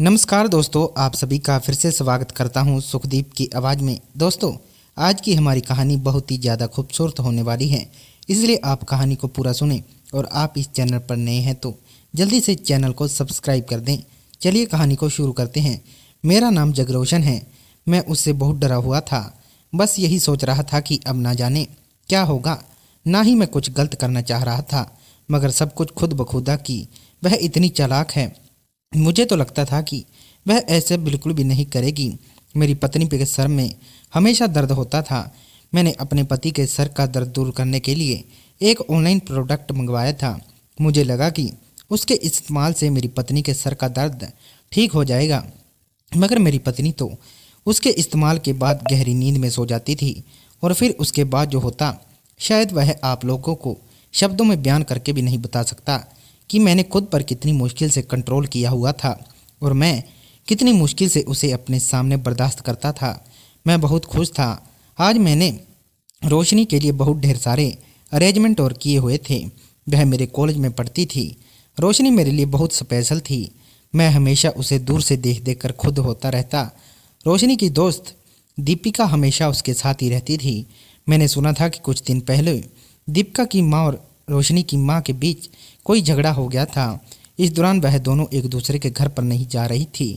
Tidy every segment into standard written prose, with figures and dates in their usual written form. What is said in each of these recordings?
नमस्कार दोस्तों, आप सभी का फिर से स्वागत करता हूं सुखदीप की आवाज़ में। दोस्तों, आज की हमारी कहानी बहुत ही ज़्यादा खूबसूरत होने वाली है, इसलिए आप कहानी को पूरा सुनें। और आप इस चैनल पर नए हैं तो जल्दी से चैनल को सब्सक्राइब कर दें। चलिए कहानी को शुरू करते हैं। मेरा नाम जगरोशन है। मैं उससे बहुत डरा हुआ था। बस यही सोच रहा था कि अब ना जाने क्या होगा। ना ही मैं कुछ गलत करना चाह रहा था, मगर सब कुछ खुद बखुदा कि वह इतनी चालाक है। मुझे तो लगता था कि वह ऐसे बिल्कुल भी नहीं करेगी। मेरी पत्नी के सर में हमेशा दर्द होता था। मैंने अपने पति के सर का दर्द दूर करने के लिए एक ऑनलाइन प्रोडक्ट मंगवाया था। मुझे लगा कि उसके इस्तेमाल से मेरी पत्नी के सर का दर्द ठीक हो जाएगा, मगर मेरी पत्नी तो उसके इस्तेमाल के बाद गहरी नींद में सो जाती थी। और फिर उसके बाद जो होता, शायद वह आप लोगों को शब्दों में बयान करके भी नहीं बता सकता कि मैंने खुद पर कितनी मुश्किल से कंट्रोल किया हुआ था और मैं कितनी मुश्किल से उसे अपने सामने बर्दाश्त करता था। मैं बहुत खुश था। आज मैंने रोशनी के लिए बहुत ढेर सारे अरेंजमेंट और किए हुए थे। वह मेरे कॉलेज में पढ़ती थी। रोशनी मेरे लिए बहुत स्पेशल थी। मैं हमेशा उसे दूर से देख देख कर खुद होता रहता। रोशनी की दोस्त दीपिका हमेशा उसके साथ ही रहती थी। मैंने सुना था कि कुछ दिन पहले दीपिका की माँ और रोशनी की माँ के बीच कोई झगड़ा हो गया था। इस दौरान वह दोनों एक दूसरे के घर पर नहीं जा रही थी।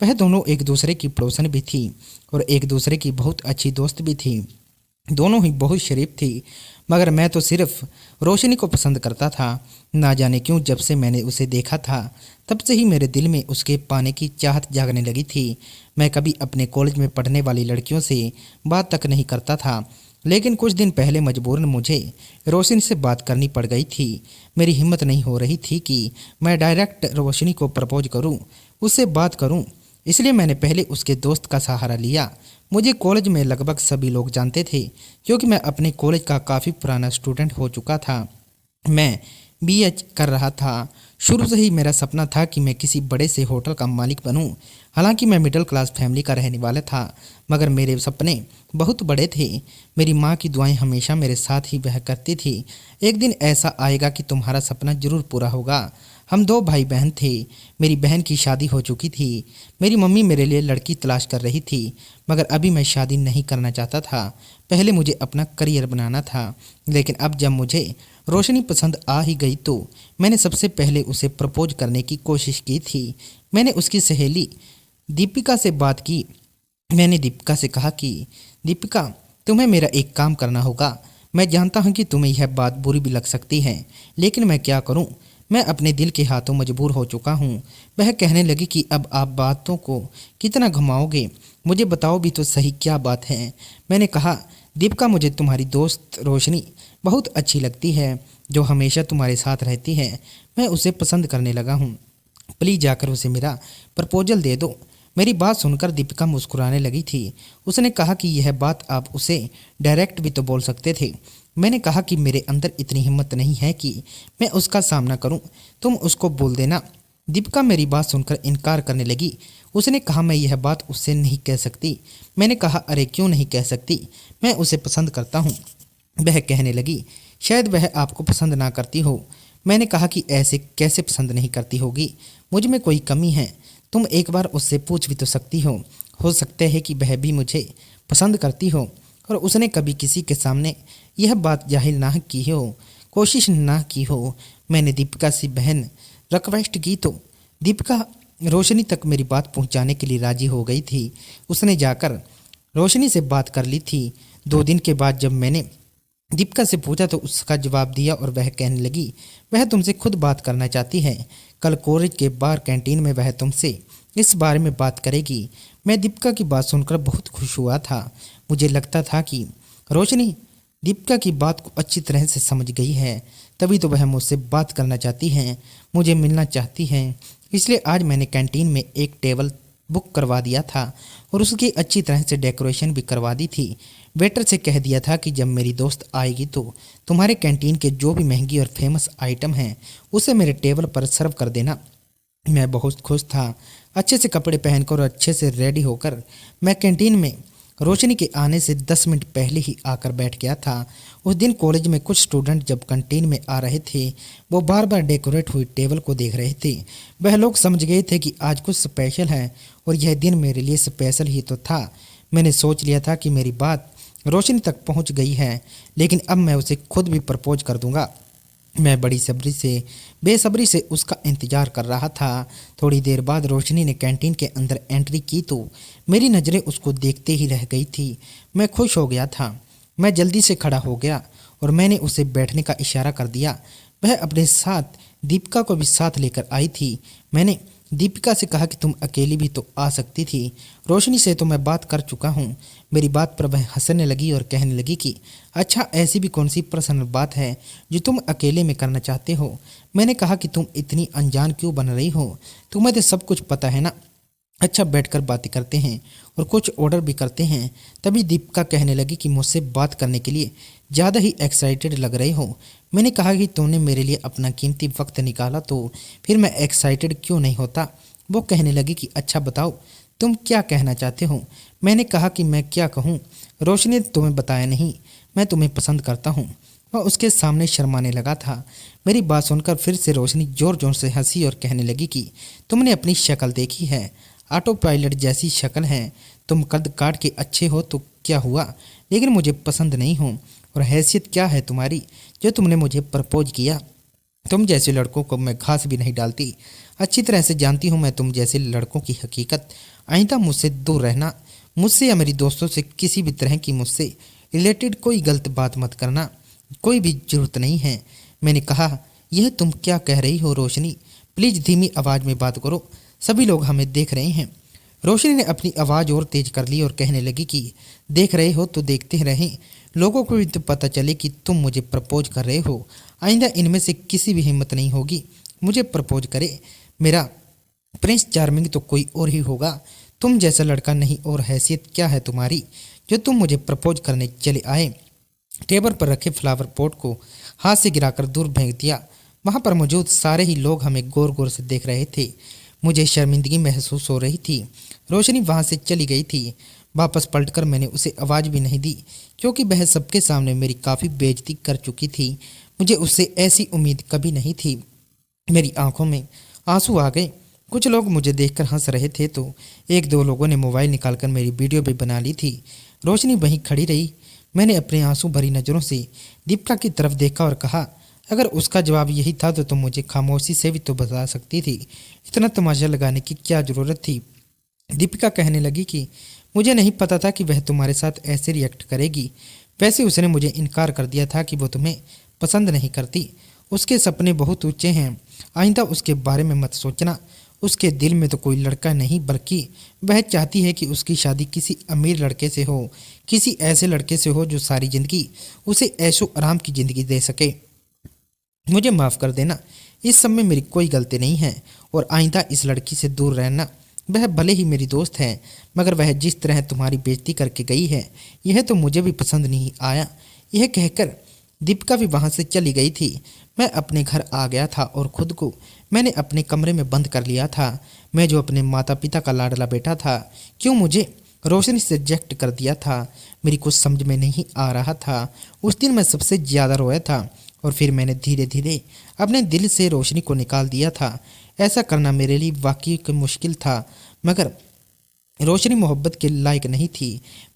वह दोनों एक दूसरे की पड़ोसन भी थी और एक दूसरे की बहुत अच्छी दोस्त भी थी। दोनों ही बहुत शरीफ थी, मगर मैं तो सिर्फ रोशनी को पसंद करता था। ना जाने क्यों जब से मैंने उसे देखा था तब से ही मेरे दिल में उसके पाने की चाहत जागने लगी थी। मैं कभी अपने कॉलेज में पढ़ने वाली लड़कियों से बात तक नहीं करता था, लेकिन कुछ दिन पहले मजबूरन मुझे रोशनी से बात करनी पड़ गई थी। मेरी हिम्मत नहीं हो रही थी कि मैं डायरेक्ट रोशनी को प्रपोज करूं, उससे बात करूं। इसलिए मैंने पहले उसके दोस्त का सहारा लिया। मुझे कॉलेज में लगभग सभी लोग जानते थे, क्योंकि मैं अपने कॉलेज का काफ़ी पुराना स्टूडेंट हो चुका था। मैं बीएच कर रहा था। शुरू से ही मेरा सपना था कि मैं किसी बड़े से होटल का मालिक बनूं। हालांकि मैं मिडिल क्लास फैमिली का रहने वाला था, मगर मेरे सपने बहुत बड़े थे। मेरी माँ की दुआएं हमेशा मेरे साथ ही बह करती थी। एक दिन ऐसा आएगा कि तुम्हारा सपना जरूर पूरा होगा। हम दो भाई बहन थे। मेरी बहन की शादी हो चुकी थी। मेरी मम्मी मेरे लिए लड़की तलाश कर रही थी, मगर अभी मैं शादी नहीं करना चाहता था। पहले मुझे अपना करियर बनाना था। लेकिन अब जब मुझे रोशनी पसंद आ ही गई तो मैंने सबसे पहले उसे प्रपोज करने की कोशिश की थी। मैंने उसकी सहेली दीपिका से बात की। मैंने दीपिका से कहा कि दीपिका, तुम्हें मेरा एक काम करना होगा। मैं जानता हूँ कि तुम्हें यह बात बुरी भी लग सकती है, लेकिन मैं क्या करूँ। मैं अपने दिल के हाथों मजबूर हो चुका हूँ। वह कहने लगी कि अब आप बातों को कितना घुमाओगे, मुझे बताओ भी तो सही क्या बात है। मैंने कहा, दीपिका, मुझे तुम्हारी दोस्त रोशनी बहुत अच्छी लगती है, जो हमेशा तुम्हारे साथ रहती है। मैं उसे पसंद करने लगा हूँ। प्लीज़ जाकर उसे मेरा प्रपोजल दे दो। मेरी बात सुनकर दीपिका मुस्कुराने लगी थी। उसने कहा कि यह बात आप उसे डायरेक्ट भी तो बोल सकते थे। मैंने कहा कि मेरे अंदर इतनी हिम्मत नहीं है कि मैं उसका सामना करूं। तुम उसको बोल देना। दीपिका मेरी बात सुनकर इनकार करने लगी। उसने कहा, मैं यह बात उससे नहीं कह सकती। मैंने कहा, अरे क्यों नहीं कह सकती, मैं उसे पसंद करता हूँ। वह कहने लगी, शायद वह आपको पसंद ना करती हो। मैंने कहा कि ऐसे कैसे पसंद नहीं करती होगी, मुझ में कोई कमी है। तुम एक बार उससे पूछ भी तो सकती हो सकता है कि वह भी मुझे पसंद करती हो और उसने कभी किसी के सामने यह बात जाहिर ना की हो, कोशिश ना की हो। मैंने दीपिका से बहन रिक्वेस्ट की तो दीपिका रोशनी तक मेरी बात पहुंचाने के लिए राजी हो गई थी। उसने जाकर रोशनी से बात कर ली थी। 2 दिन के बाद जब मैंने दीपिका से पूछा तो उसका जवाब दिया और वह कहने लगी, वह तुमसे खुद बात करना चाहती है। कल कॉलेज के बाहर कैंटीन में वह तुमसे इस बारे में बात करेगी। मैं दीपिका की बात सुनकर बहुत खुश हुआ था। मुझे लगता था कि रोशनी दीपिका की बात को अच्छी तरह से समझ गई है, तभी तो वह मुझसे बात करना चाहती हैं, मुझे मिलना चाहती हैं। इसलिए आज मैंने कैंटीन में एक टेबल बुक करवा दिया था और उसकी अच्छी तरह से डेकोरेशन भी करवा दी थी। वेटर से कह दिया था कि जब मेरी दोस्त आएगी तो तुम्हारे कैंटीन के जो भी महंगी और फेमस आइटम हैं उसे मेरे टेबल पर सर्व कर देना। मैं बहुत खुश था। अच्छे से कपड़े पहनकर और अच्छे से रेडी होकर मैं कैंटीन में रोशनी के आने से 10 मिनट पहले ही आकर बैठ गया था। उस दिन कॉलेज में कुछ स्टूडेंट जब कैंटीन में आ रहे थे, वो बार बार डेकोरेट हुई टेबल को देख रहे थे। वह लोग समझ गए थे कि आज कुछ स्पेशल है और यह दिन मेरे लिए स्पेशल ही तो था। मैंने सोच लिया था कि मेरी बात रोशनी तक पहुंच गई है, लेकिन अब मैं उसे खुद भी प्रपोज कर दूंगा। मैं बड़ी बेसब्री से उसका इंतजार कर रहा था। थोड़ी देर बाद रोशनी ने कैंटीन के अंदर एंट्री की तो मेरी नज़रें उसको देखते ही रह गई थी। मैं खुश हो गया था। मैं जल्दी से खड़ा हो गया और मैंने उसे बैठने का इशारा कर दिया। वह अपने साथ दीपिका को भी साथ लेकर आई थी। मैंने दीपिका से कहा कि तुम अकेली भी तो आ सकती थी, रोशनी से तो मैं बात कर चुका हूँ। मेरी बात पर वह हंसने लगी और कहने लगी कि अच्छा, ऐसी भी कौन सी पर्सनल बात है जो तुम अकेले में करना चाहते हो। मैंने कहा कि तुम इतनी अनजान क्यों बन रही हो, तुम्हें तो सब कुछ पता है ना। अच्छा, बैठकर बातें करते हैं और कुछ ऑर्डर भी करते हैं। तभी दीपिका कहने लगी कि मुझसे बात करने के लिए ज़्यादा ही एक्साइटेड लग रहे हो। मैंने कहा कि तुमने मेरे लिए अपना कीमती वक्त निकाला तो फिर मैं एक्साइटेड क्यों नहीं होता। वो कहने लगी कि अच्छा बताओ, तुम क्या कहना चाहते हो। मैंने कहा कि मैं क्या कहूँ, रोशनी ने तुम्हें बताया नहीं, मैं तुम्हें पसंद करता हूँ। वह उसके सामने शर्माने लगा था। मेरी बात सुनकर फिर से रोशनी जोर जोर से हंसी और कहने लगी कि तुमने अपनी शक्ल देखी है, ऑटो पायलट जैसी शक्ल है। तुम कद काट के अच्छे हो तो क्या हुआ, लेकिन मुझे पसंद नहीं हो। और हैसियत क्या है तुम्हारी जो तुमने मुझे प्रपोज किया। तुम जैसे लड़कों को मैं घास भी नहीं डालती। अच्छी तरह से जानती हूँ मैं तुम जैसे लड़कों की हकीकत। आइंदा मुझसे दूर रहना। मुझसे या मेरी दोस्तों से किसी भी तरह की मुझसे रिलेटेड कोई गलत बात मत करना, कोई भी जरूरत नहीं है। मैंने कहा, यह तुम क्या कह रही हो रोशनी, प्लीज़ धीमी आवाज़ में बात करो, सभी लोग हमें देख रहे हैं। रोशनी ने अपनी आवाज़ और तेज कर ली और कहने लगी कि देख रहे हो तो देखते रहें, लोगों को भी तो पता चले कि तुम मुझे प्रपोज कर रहे हो। आइंदा इनमें से किसी भी हिम्मत नहीं होगी मुझे प्रपोज करे। मेरा प्रिंस चार्मिंग तो कोई और ही होगा, तुम जैसा लड़का नहीं। और हैसियत क्या है तुम्हारी जो तुम मुझे प्रपोज करने चले आए। टेबल पर रखे फ्लावर पॉट को हाथ से गिराकर दूर फेंक दिया। वहाँ पर मौजूद सारे ही लोग हमें गौर गौर से देख रहे थे। मुझे शर्मिंदगी महसूस हो रही थी। रोशनी वहाँ से चली गई थी। वापस पलटकर मैंने उसे आवाज़ भी नहीं दी, क्योंकि वह सबके सामने मेरी काफ़ी बेइज्जती कर चुकी थी। मुझे उससे ऐसी उम्मीद कभी नहीं थी। मेरी आंखों में आंसू आ गए। कुछ लोग मुझे देखकर हंस रहे थे तो एक दो लोगों ने मोबाइल निकालकर मेरी वीडियो भी बना ली थी। रोशनी वहीं खड़ी रही। मैंने अपने आंसू भरी नज़रों से दीपिका की तरफ देखा और कहा, अगर उसका जवाब यही था तो तुम मुझे खामोशी से भी तो बता सकती थी, इतना तमाशा लगाने की क्या ज़रूरत थी। दीपिका कहने लगी कि मुझे नहीं पता था कि वह तुम्हारे साथ ऐसे रिएक्ट करेगी। वैसे उसने मुझे इनकार कर दिया था कि वो तुम्हें पसंद नहीं करती। उसके सपने बहुत ऊंचे हैं, आइंदा उसके बारे में मत सोचना। उसके दिल में तो कोई लड़का नहीं, बल्कि वह चाहती है कि उसकी शादी किसी अमीर लड़के से हो, किसी ऐसे लड़के से हो जो सारी ज़िंदगी उसे ऐशो आराम की ज़िंदगी दे सके। मुझे माफ़ कर देना, इस सब में मेरी कोई गलती नहीं है और आइंदा इस लड़की से दूर रहना। वह भले ही मेरी दोस्त है, मगर वह जिस तरह तुम्हारी बेइज्जती करके गई है, यह तो मुझे भी पसंद नहीं आया। यह कहकर दीपिका भी वहाँ से चली गई थी। मैं अपने घर आ गया था और खुद को मैंने अपने कमरे में बंद कर लिया था। मैं जो अपने माता पिता का लाडला बेटा था, क्यों मुझे रोशनी से रिजेक्ट कर दिया था, मेरी कुछ समझ में नहीं आ रहा था। उस दिन मैं सबसे ज़्यादा रोया था और फिर मैंने धीरे धीरे अपने दिल से रोशनी को निकाल दिया था। ऐसा करना मेरे लिए वाकई मुश्किल था, मगर रोशनी मोहब्बत के लायक नहीं थी।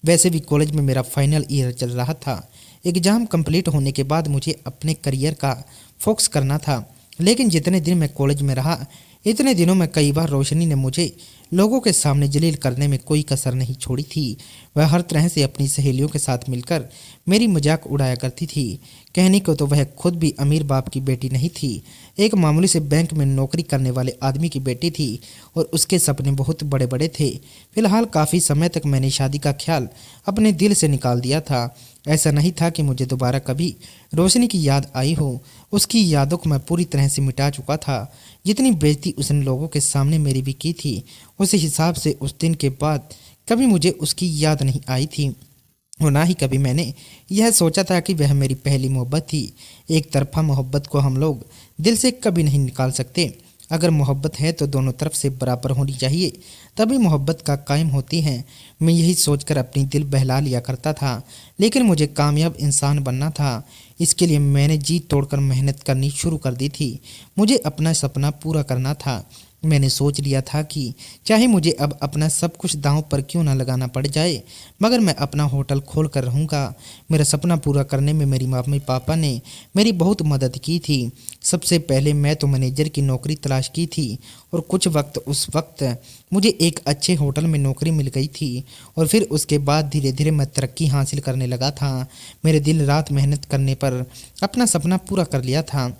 वैसे भी कॉलेज में मेरा फाइनल ईयर चल रहा था। एग्ज़ाम कंप्लीट होने के बाद मुझे अपने करियर का फोकस करना था। लेकिन जितने दिन मैं कॉलेज में रहा, इतने दिनों में कई बार रोशनी ने मुझे लोगों के सामने जलील करने में कोई कसर नहीं छोड़ी थी। वह हर तरह से अपनी सहेलियों के साथ मिलकर मेरी मजाक उड़ाया करती थी। कहने को तो वह खुद भी अमीर बाप की बेटी नहीं थी, एक मामूली से बैंक में नौकरी करने वाले आदमी की बेटी थी और उसके सपने बहुत बड़े बड़े थे। फिलहाल काफ़ी समय तक मैंने शादी का ख्याल अपने दिल से निकाल दिया था। ऐसा नहीं था कि मुझे दोबारा कभी रोशनी की याद आई हो। उसकी यादों को मैं पूरी तरह से मिटा चुका था। जितनी बेइज्जती उसने लोगों के सामने मेरी भी की थी, उस हिसाब से उस दिन के बाद कभी मुझे उसकी याद नहीं आई थी और ना ही कभी मैंने यह सोचा था कि वह मेरी पहली मोहब्बत थी। एक तरफा मोहब्बत को हम लोग दिल से कभी नहीं निकाल सकते। अगर मोहब्बत है तो दोनों तरफ से बराबर होनी चाहिए, तभी मोहब्बत का कायम होती है। मैं यही सोचकर अपनी दिल बहला लिया करता था, लेकिन मुझे कामयाब इंसान बनना था। इसके लिए मैंने जी तोड़कर मेहनत करनी शुरू कर दी थी। मुझे अपना सपना पूरा करना था। मैंने सोच लिया था कि चाहे मुझे अब अपना सब कुछ दांव पर क्यों ना लगाना पड़ जाए, मगर मैं अपना होटल खोल कर रहूँगा। मेरा सपना पूरा करने में मेरी मम्मी पापा ने मेरी बहुत मदद की थी। सबसे पहले मैं तो मैनेजर की नौकरी तलाश की थी और उस वक्त मुझे एक अच्छे होटल में नौकरी मिल गई थी और फिर उसके बाद धीरे धीरे मैं तरक्की हासिल करने लगा था। मेरे दिन रात मेहनत करने पर अपना सपना पूरा कर लिया था।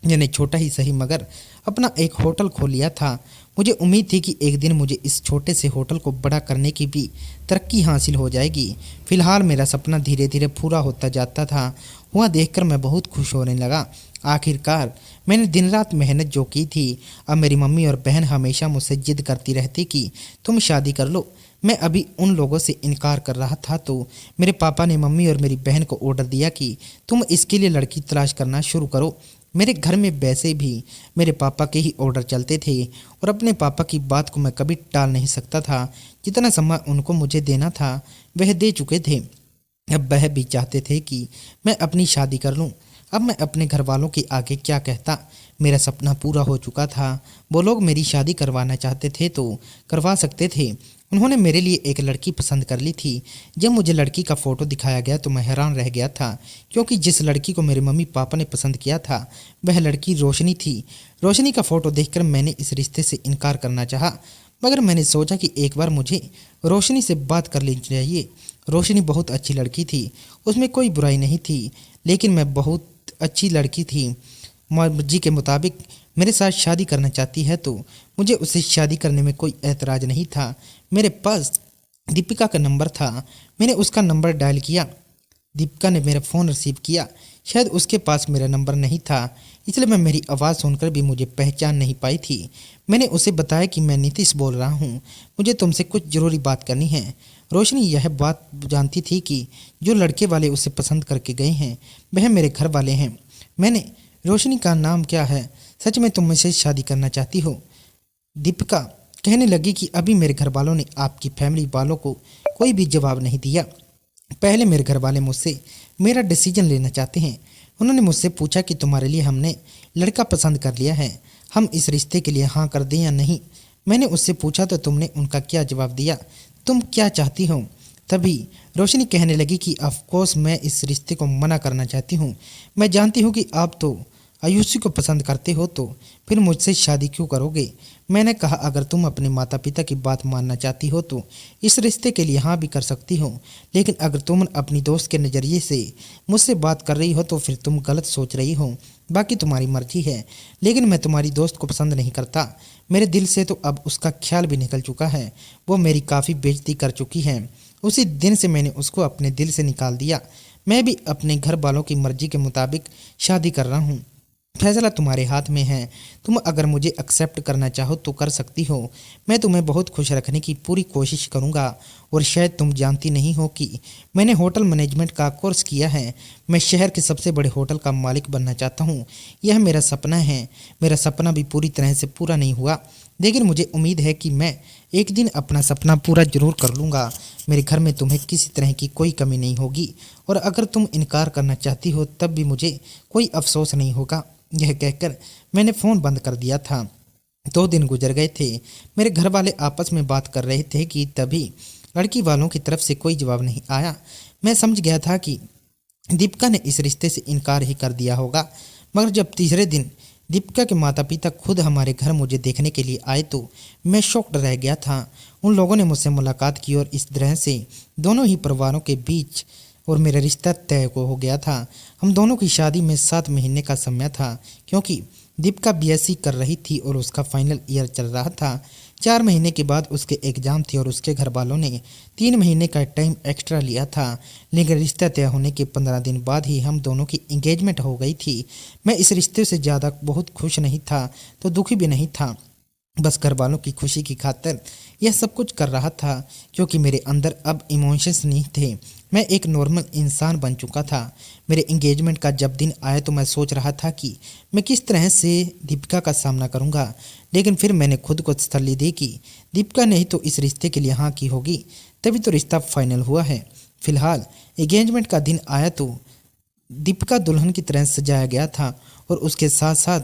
मैंने छोटा ही सही मगर अपना एक होटल खोल लिया था। मुझे उम्मीद थी कि एक दिन मुझे इस छोटे से होटल को बड़ा करने की भी तरक्की हासिल हो जाएगी। फिलहाल मेरा सपना धीरे धीरे पूरा होता जाता था। वहाँ देखकर मैं बहुत खुश होने लगा। आखिरकार मैंने दिन रात मेहनत जो की थी, अब मेरी मम्मी और बहन हमेशा मुझसे जिद करती रहती कि तुम शादी कर लो। मैं अभी उन लोगों से इनकार कर रहा था तो मेरे पापा ने मम्मी और मेरी बहन को ऑर्डर दिया कि तुम इसके लिए लड़की तलाश करना शुरू करो। मेरे घर में वैसे भी मेरे पापा के ही ऑर्डर चलते थे और अपने पापा की बात को मैं कभी टाल नहीं सकता था। जितना समय उनको मुझे देना था वह दे चुके थे। अब वह भी चाहते थे कि मैं अपनी शादी कर लूं। अब मैं अपने घर वालों के आगे क्या कहता। मेरा सपना पूरा हो चुका था। वो लोग मेरी शादी करवाना चाहते थे तो करवा सकते थे। उन्होंने मेरे लिए एक लड़की पसंद कर ली थी। जब मुझे लड़की का फ़ोटो दिखाया गया तो मैं हैरान रह गया था, क्योंकि जिस लड़की को मेरे मम्मी पापा ने पसंद किया था वह लड़की रोशनी थी। रोशनी का फ़ोटो देखकर मैंने इस रिश्ते से इनकार करना चाहा, मगर मैंने सोचा कि एक बार मुझे रोशनी से बात कर लेनी चाहिए। रोशनी बहुत अच्छी लड़की थी, उसमें कोई बुराई नहीं थी, लेकिन मैं बहुत अच्छी लड़की थी। मर्जी के मुताबिक मेरे साथ शादी करना चाहती है तो मुझे उससे शादी करने में कोई ऐतराज़ नहीं था। मेरे पास दीपिका का नंबर था। मैंने उसका नंबर डायल किया। दीपिका ने मेरा फ़ोन रिसीव किया। शायद उसके पास मेरा नंबर नहीं था, इसलिए मैं मेरी आवाज़ सुनकर भी मुझे पहचान नहीं पाई थी। मैंने उसे बताया कि मैं नीतीश बोल रहा हूँ, मुझे तुमसे कुछ ज़रूरी बात करनी है। रोशनी यह बात जानती थी कि जो लड़के वाले उसे पसंद करके गए हैं वह मेरे घर वाले हैं। मैंने, रोशनी का नाम क्या है? सच में तुम मुझसे शादी करना चाहती हो? दीपिका कहने लगी कि अभी मेरे घर वालों ने आपकी फैमिली वालों को कोई भी जवाब नहीं दिया। पहले मेरे घर वाले मुझसे मेरा डिसीजन लेना चाहते हैं। उन्होंने मुझसे पूछा कि तुम्हारे लिए हमने लड़का पसंद कर लिया है, हम इस रिश्ते के लिए हाँ कर दें या नहीं। मैंने उससे पूछा तो तुमने उनका क्या जवाब दिया? तुम क्या चाहती हो? तभी रोशनी कहने लगी कि ऑफकोर्स मैं इस रिश्ते को मना करना चाहती हूँ। मैं जानती हूँ कि आप तो आयुषी को पसंद करते हो, तो फिर मुझसे शादी क्यों करोगे? मैंने कहा अगर तुम अपने माता पिता की बात मानना चाहती हो तो इस रिश्ते के लिए हाँ भी कर सकती हो, लेकिन अगर तुम अपनी दोस्त के नज़रिए से मुझसे बात कर रही हो तो फिर तुम गलत सोच रही हो। बाकी तुम्हारी मर्जी है, लेकिन मैं तुम्हारी दोस्त को पसंद नहीं करता। मेरे दिल से तो अब उसका ख्याल भी निकल चुका है। वो मेरी काफ़ी बेइज्जती कर चुकी है। उसी दिन से मैंने उसको अपने दिल से निकाल दिया। मैं भी अपने घर वालों की मर्जी के मुताबिक शादी कर रहा हूँ। फैसला तुम्हारे हाथ में है। तुम अगर मुझे एक्सेप्ट करना चाहो तो कर सकती हो। मैं तुम्हें बहुत खुश रखने की पूरी कोशिश करूँगा। और शायद तुम जानती नहीं हो कि मैंने होटल मैनेजमेंट का कोर्स किया है। मैं शहर के सबसे बड़े होटल का मालिक बनना चाहता हूँ। यह मेरा सपना है। मेरा सपना भी पूरी तरह से पूरा नहीं हुआ, लेकिन मुझे उम्मीद है कि मैं एक दिन अपना सपना पूरा जरूर कर लूँगा। मेरे घर में तुम्हें किसी तरह की कोई कमी नहीं होगी, और अगर तुम इनकार करना चाहती हो तब भी मुझे कोई अफसोस नहीं होगा। यह कहकर मैंने फ़ोन बंद कर दिया था। 2 दिन गुजर गए थे। मेरे घर वाले आपस में बात कर रहे थे कि तभी लड़की वालों की तरफ से कोई जवाब नहीं आया। मैं समझ गया था कि दीपिका ने इस रिश्ते से इनकार ही कर दिया होगा। मगर जब तीसरे दिन दीपिका के माता पिता खुद हमारे घर मुझे देखने के लिए आए तो मैं शॉक्ड रह गया था। उन लोगों ने मुझसे मुलाकात की और इस तरह से दोनों ही परिवारों के बीच और मेरा रिश्ता तय हो गया था। हम दोनों की शादी में 7 महीने का समय था, क्योंकि दीपिका बीएससी कर रही थी और उसका फाइनल ईयर चल रहा था। 4 महीने के बाद उसके एग्ज़ाम थे और उसके घर वालों ने 3 महीने का टाइम एक्स्ट्रा लिया था। लेकिन रिश्ता तय होने के 15 दिन बाद ही हम दोनों की एंगेजमेंट हो गई थी। मैं इस रिश्ते से ज़्यादा बहुत खुश नहीं था तो दुखी भी नहीं था। बस घर वालों की खुशी की खातिर यह सब कुछ कर रहा था, क्योंकि मेरे अंदर अब इमोशंस नहीं थे। मैं एक नॉर्मल इंसान बन चुका था। मेरे एंगेजमेंट का जब दिन आया तो मैं सोच रहा था कि मैं किस तरह से दीपिका का सामना करूंगा, लेकिन फिर मैंने खुद को तसल्ली दी कि दीपिका ने ही तो इस रिश्ते के लिए हाँ की होगी, तभी तो रिश्ता फाइनल हुआ है। फिलहाल एंगेजमेंट का दिन आया तो दीपिका दुल्हन की तरह सजाया गया था और उसके साथ साथ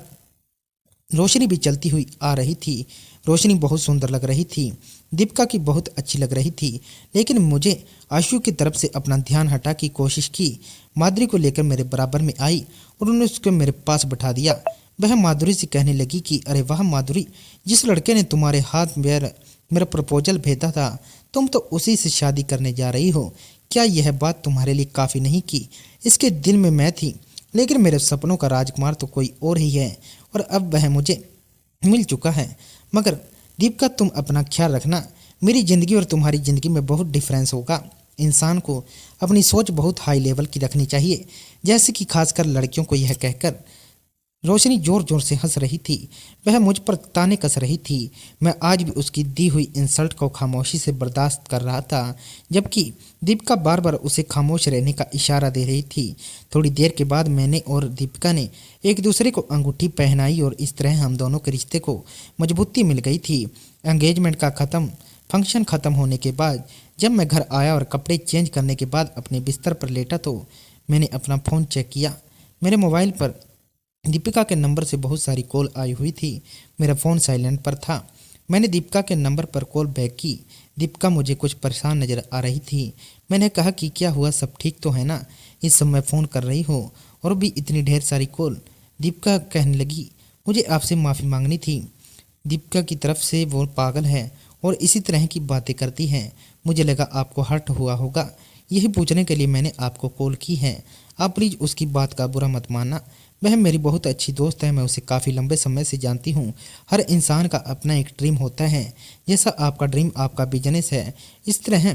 रोशनी भी चलती हुई आ रही थी। रोशनी बहुत सुंदर लग रही थी, दीपिका की बहुत अच्छी लग रही थी, लेकिन मुझे आशु की तरफ से अपना ध्यान हटा की कोशिश की। माधुरी को लेकर मेरे बराबर में आई और उन्होंने उसको मेरे पास बैठा दिया। वह माधुरी से कहने लगी कि अरे वाह माधुरी, जिस लड़के ने तुम्हारे हाथ में मेरा प्रपोजल भेजा था, तुम तो उसी से शादी करने जा रही हो। क्या यह बात तुम्हारे लिए काफ़ी नहीं की? इसके दिल में मैं थी, लेकिन मेरे सपनों का राजकुमार तो कोई और ही है और अब वह मुझे मिल चुका है। मगर दीपिका, तुम अपना ख्याल रखना, मेरी ज़िंदगी और तुम्हारी ज़िंदगी में बहुत डिफरेंस होगा। इंसान को अपनी सोच बहुत हाई लेवल की रखनी चाहिए। जैसे कि खासकर लड़कियों को यह कहकर रोशनी जोर जोर से हंस रही थी। वह मुझ पर ताने कस रही थी। मैं आज भी उसकी दी हुई इंसल्ट को खामोशी से बर्दाश्त कर रहा था, जबकि दीपिका बार बार उसे खामोश रहने का इशारा दे रही थी। थोड़ी देर के बाद मैंने और दीपिका ने एक दूसरे को अंगूठी पहनाई और इस तरह हम दोनों के रिश्ते को मजबूती मिल गई थी। एंगेजमेंट का फंक्शन ख़त्म होने के बाद जब मैं घर आया और कपड़े चेंज करने के बाद अपने बिस्तर पर लेटा तो मैंने अपना फ़ोन चेक किया। मेरे मोबाइल पर दीपिका के नंबर से बहुत सारी कॉल आई हुई थी। मेरा फ़ोन साइलेंट पर था। मैंने दीपिका के नंबर पर कॉल बैक की। दीपिका मुझे कुछ परेशान नज़र आ रही थी। मैंने कहा कि क्या हुआ, सब ठीक तो है ना? इस समय फ़ोन कर रही हो और भी इतनी ढेर सारी कॉल। दीपिका कहने लगी, मुझे आपसे माफ़ी मांगनी थी। दीपिका की तरफ से वो पागल है और इसी तरह की बातें करती है। मुझे लगा आपको हर्ट हुआ होगा, यही पूछने के लिए मैंने आपको कॉल की है। आप प्लीज़ उसकी बात का बुरा मत मानना। वह मेरी बहुत अच्छी दोस्त है, मैं उसे काफ़ी लंबे समय से जानती हूँ। हर इंसान का अपना एक ड्रीम होता है। जैसा आपका ड्रीम आपका बिजनेस है, इस तरह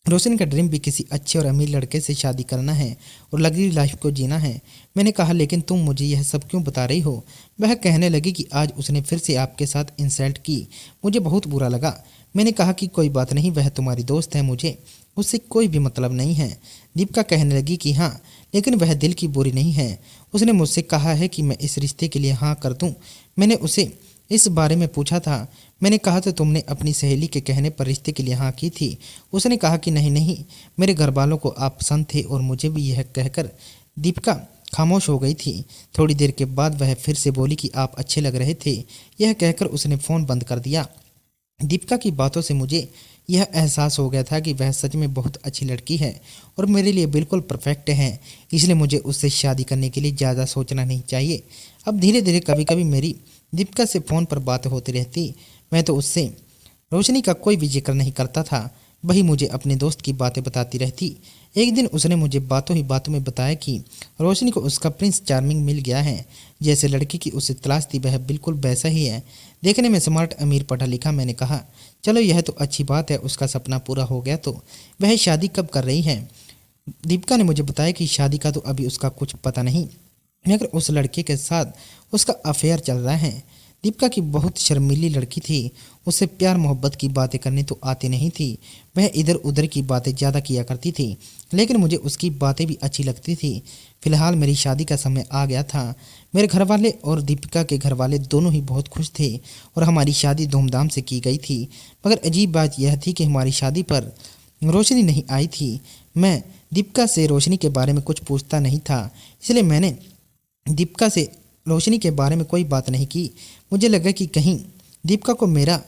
रोशन का ड्रीम भी किसी अच्छे और अमीर लड़के से शादी करना है और लग्जरी लाइफ को जीना है। मैंने कहा, लेकिन तुम मुझे यह सब क्यों बता रही हो? वह कहने लगी कि आज उसने फिर से आपके साथ इंसल्ट की। मुझे बहुत बुरा लगा। मैंने कहा कि कोई बात नहीं, वह तुम्हारी दोस्त है, मुझे उससे कोई भी मतलब नहीं है। दीपिका कहने लगी कि हाँ, लेकिन वह दिल की बुरी नहीं है। उसने मुझसे कहा है कि मैं इस रिश्ते के लिए हाँ कर दूँ। मैंने उसे इस बारे में पूछा था। मैंने कहा तो तुमने अपनी सहेली के कहने पर रिश्ते के लिए हाँ की थी। उसने कहा कि नहीं नहीं, मेरे घर वालों को आप पसंद थे और मुझे भी। यह कहकर दीपिका खामोश हो गई थी। थोड़ी देर के बाद वह फिर से बोली कि आप अच्छे लग रहे थे। यह कहकर उसने फ़ोन बंद कर दिया। दीपिका की बातों से मुझे यह एहसास हो गया था कि वह सच में बहुत अच्छी लड़की है और मेरे लिए बिल्कुल परफेक्ट है। इसलिए मुझे उससे शादी करने के लिए ज़्यादा सोचना नहीं चाहिए। अब धीरे धीरे कभी कभी मेरी दीपिका से फ़ोन पर बातें होती रहती। मैं तो उससे रोशनी का कोई भी जिक्र नहीं करता था, वही मुझे अपने दोस्त की बातें बताती रहती। एक दिन उसने मुझे बातों ही बातों में बताया कि रोशनी को उसका प्रिंस चार्मिंग मिल गया है। जैसे लड़की की उसे तलाश थी वह बिल्कुल वैसा ही है, देखने में स्मार्ट, अमीर, पढ़ा लिखा। मैंने कहा, चलो यह तो अच्छी बात है, उसका सपना पूरा हो गया। तो वह शादी कब कर रही है? दीपिका ने मुझे बताया कि शादी का तो अभी उसका कुछ पता नहीं, मगर उस लड़के के साथ उसका अफेयर चल रहा है। दीपिका की बहुत शर्मीली लड़की थी, उससे प्यार मोहब्बत की बातें करनी तो आती नहीं थी। वह इधर उधर की बातें ज़्यादा किया करती थी, लेकिन मुझे उसकी बातें भी अच्छी लगती थी। फिलहाल मेरी शादी का समय आ गया था। मेरे घर वाले और दीपिका के घर वाले दोनों ही बहुत खुश थे और हमारी शादी धूमधाम से की गई थी। मगर अजीब बात यह थी कि हमारी शादी पर रोशनी नहीं आई थी। मैं दीपिका से रोशनी के बारे में कुछ पूछता नहीं था, इसलिए मैंने दीपिका से रोशनी के बारे में कोई बात नहीं की। मुझे लगा कि कहीं दीपिका को मेरा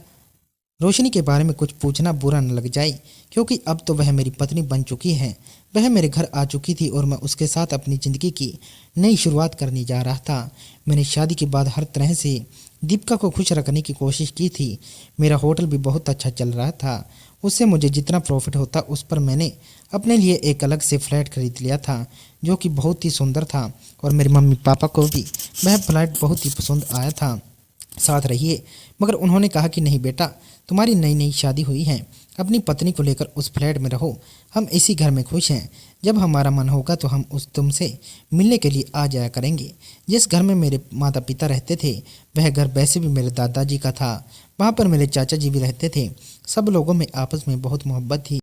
रोशनी के बारे में कुछ पूछना बुरा न लग जाए, क्योंकि अब तो वह मेरी पत्नी बन चुकी है। वह मेरे घर आ चुकी थी और मैं उसके साथ अपनी ज़िंदगी की नई शुरुआत करने जा रहा था। मैंने शादी के बाद हर तरह से दीपिका को खुश रखने की कोशिश की थी। मेरा होटल भी बहुत अच्छा चल रहा था। उससे मुझे जितना प्रॉफिट होता उस पर मैंने अपने लिए एक अलग से फ्लैट खरीद लिया था, जो कि बहुत ही सुंदर था और मेरे मम्मी पापा को भी वह फ्लैट बहुत ही पसंद आया था। साथ रहिए, मगर उन्होंने कहा कि नहीं बेटा, तुम्हारी नई नई शादी हुई है, अपनी पत्नी को लेकर उस फ्लैट में रहो, हम इसी घर में खुश हैं। जब हमारा मन होगा तो हम तुमसे मिलने के लिए आ जाया करेंगे। जिस घर में मेरे माता पिता रहते थे वह घर वैसे भी मेरे दादाजी का था। वहाँ पर मेरे चाचा जी भी रहते थे। सब लोगों में आपस में बहुत मोहब्बत थी।